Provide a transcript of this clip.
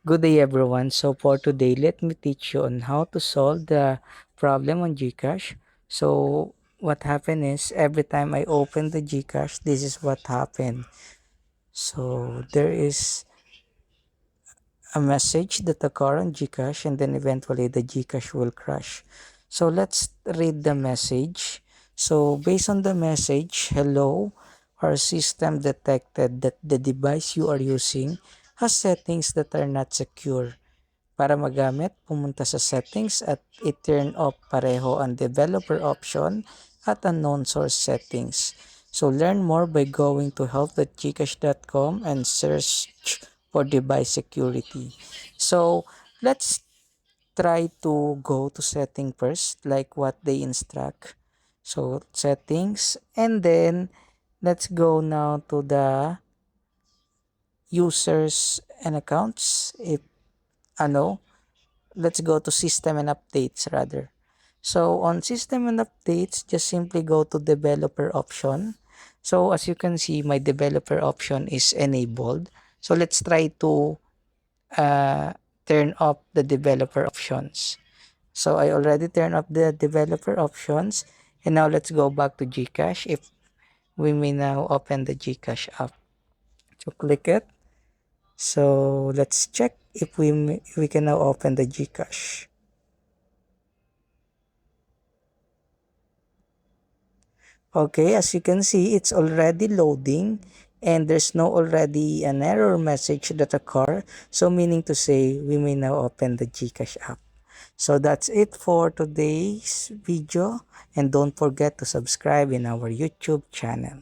Good day everyone. So for today, let me teach you on how to solve the problem on GCash. So what happened is every time I open the GCash, this is what happened. So there is a message that occur on GCash and then eventually the GCash will crash. So let's read the message. So based on the message, hello, our system detected that the device you are using has settings that are not secure. Para magamit, pumunta sa settings at i-turn off pareho ang developer option at unknown source settings. So learn more by going to help.gcash.com and search for device security. So let's try to go to setting first like what they instruct. So settings and then let's go now to the users and accounts if ano let's go to system and updates rather. So on system and updates, just simply go to developer option. So as you can see, my developer option is enabled. So let's try to uh, turn off the developer options. So I already turned off the developer options. And now let's go back to GCash if we may now open the GCash app. So click it. So let's check if we can now open the GCash. Okay, as you can see, it's already loading and there's no already an error message that occur. So meaning to say, we may now open the GCash app. So that's it for today's video and don't forget to subscribe in our YouTube channel.